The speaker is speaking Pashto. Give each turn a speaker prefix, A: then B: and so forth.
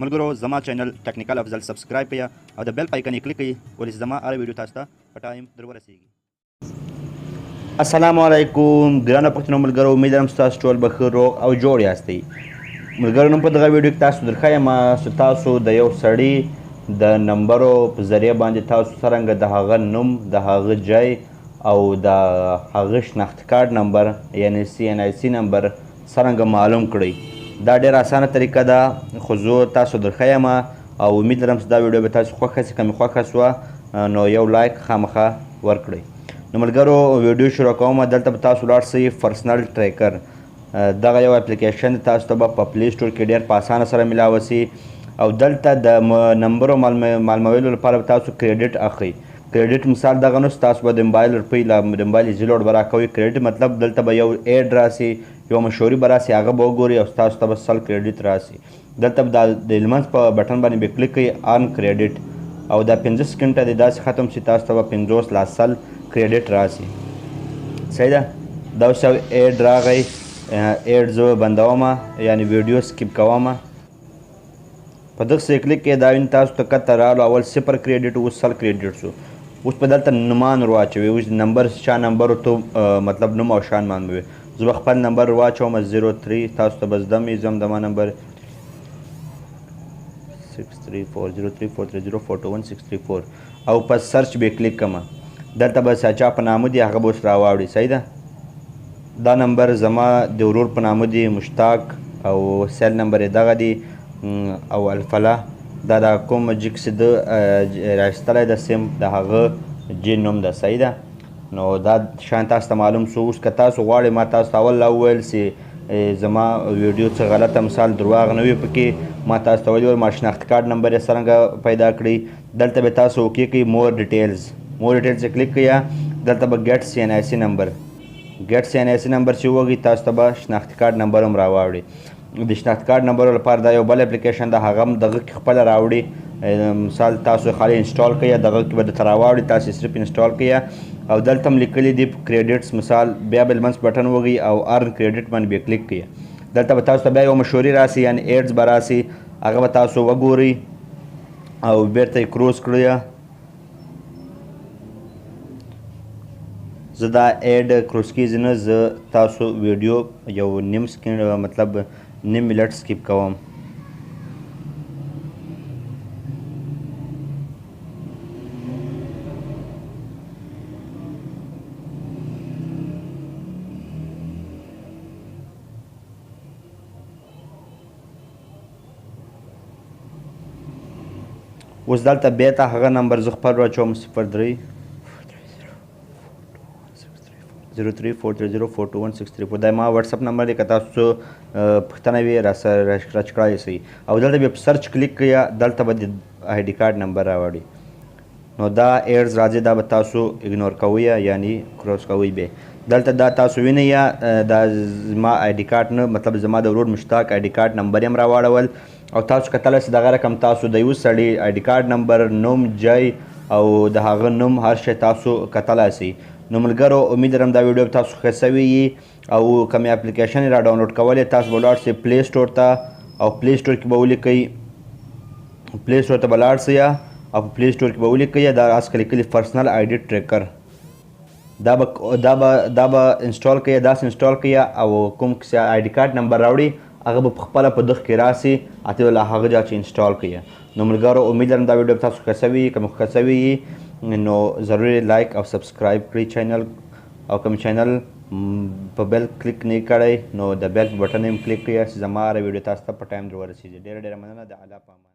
A: ملګرو زما چینل ټیکنیکل افضل سبسکرایب کړئ او د بیل آیکن یې کلیک کړئ ولې زما هر ویډیو تاسو ته په ټایم در ورسیږي. السلام علیکم ګرانو پښتنو ملګرو، امید لرم ستاسو ټول به ښه روغ او جوړ یاستئ. ملګرو نن په دغه ویډیو کې تاسو درښیم چې تاسو د یو سړي د نمبرو په ذریعه باندې تاسو څرنګه د هغه نوم، د هغه ځای او د هغه شناخت کارت نمبر یعنی CNIC نمبر څرنګه معلوم کړئ. دا ډېره اسانه طریقه ده خو زه تاسو درښیم او امید لرم چې دا ویډیو به تاسو خوښه شي. که مې خوښه شوه نو یو لایک خامخا ورکړئ. نو ملګرو ویډیو شروع کوم. دلته به تاسو ولاړ شئ پرسنل ټریکر، دغه یو اپلیکیشن تاسو ته به په پلی سټور کې ډېر په اسانه سره میلاوه شي او دلته د نمبرو معلومولو لپاره به تاسو کریډټ اخلئ. کریډټ مثال دغه نو تاسو به د موبایل روپۍ له موبایل ایزي لوډ به راکوئ. کریډټ مطلب دلته به یو ایډ راسي، یو مشهوري به راسي، هغه به وګورئ او تاسو ته به 100 کریډټ راسي. دلته به د لمنځ په بټن باندې به کلیک کړئ ارن کریډټ او دا 15 سکنډه دی داسې ختم شي، تاسو ته به 50 لا 100 کریډټ راسي. صحیح ده. دا اوس یو ایډ راغی، ایډ زه بندوم یعنی ویډیو سکیپ کوم. په دغه څه کلیک کې دا ویني تاسو ته کته راغلو، اول 0 کریډټ اوس 100 کریډټ شو. اوس په دلته نومان ور واچوئ. اوس نمبر شا نمبر ته مطلب نوم او شان معلوموي. زه به خپل نمبر واچوم 03، تاسو ته به زده مې زم دما نمبر 63403430421634 او په سرچ به کلیک کوم. دلته به چا په نامه دی هغه به اوس راواوړي. صحیح ده. دا نمبر زما د ورور په نامه دی مشتاق او سیل نمبر یې دغه دی او الفلا دا د کوم جکس د راایستلی د سیم د هغه جین نوم ده. صحیح ده. نو دا شان تاسو ته معلوم شو. اوس که تاسو غواړئ ما تاسو ته اول وویل چې زما ویډیو څه غلطه مثال درواغ نه وي پکې، ما تاسو ته ویلي ما شناخت کارت نمبر یې څرنګه پیدا کړئ. دلته به تاسو وکې کوئ مور ډیټیلز یې کلیک کړئ. دلته به ګیټ CNIC نمبر چې ووږئ تاسو ته به شناختی کارت نمبر هم راواوړي. د شناخت کارت نمبر لپاره دا یو بل اپلیکیشن ده، هغه هم دغه کې خپله راوړي. مثال تاسو خالی انسټال کړئ، دغه کې به درته راواوړي، تاسو صرف انسټال کړئ او دلته هم لیکلي دي کریډټس. مثال بیا به لمنځ بټن ووږئ او ارن کریډټ باندې بیا کلیک کړئ. دلته به تاسو ته بیا یو مشهوري راسي یعنی ایډز به راسي، هغه به تاسو وګورئ او بیرته یې کروز کړئ. زه دا ایډ کروز کیږي نه، زه تاسو ویډیو یو نیم سکند مطلب نیم منټ سکیپ کوم. اوس دلته بیا ته هغه نمبر زه خپل راچوم 03430430421634 دا ما واتساپ نمبر دی. که تاسو پوښتنه وي راسره راچکړای شئ او دلته بیا په سرچ کلیک کړئ. دلته به د ID کارت نمبر راوړي. نو دا ایډز راځي، دا به تاسو اګنور کوئ یعنی کروز کوئ. به دلته دا تاسو وینئ دا زما ID کارت نه مطلب زما د ورور مشتاق ID کارت نمبر یې هم راواړول او تاسو کتلی شئ دغه رقم تاسو د یو سړي ID کارت نمبر، نوم، ځای او د هغه نوم هر شی تاسو کتلی شئ. نو ملګرو امید لرم دا ویډیو تاسو ښه سوي وي او که مې اپلیکیشن را ډاونلوډ کولی تاسو به ولاړ شئ پلی سټور ته او پلی سټور کې به ولیکئ، پلی سټور ته به ولاړ شئ او په پلی سټور کې به ولیکئ دا آسکه لیکلي پرسنل ID ټریکر. دا به انسټال کړئ، داسې انسټال کړئ او کوم ID کارت نمبر راوړي هغه به پخپله په دغه کې راسي، اته له هغه ځای چې انسټال کړئ. نو ملګرو امید لرم دا ویډیو تاسو ښه سوي وي. که مو ښه سوي وي نو ضروري لایک او سبسکرایب کړئ چینل او کوم چینل په بیل کلیک نه کړئ نو د بیل په بټن هم کلیک کړئ چې زما هره ویډیو تاسو ته په ټایم در ورسیږي. ډېره مننه. د الله په امان.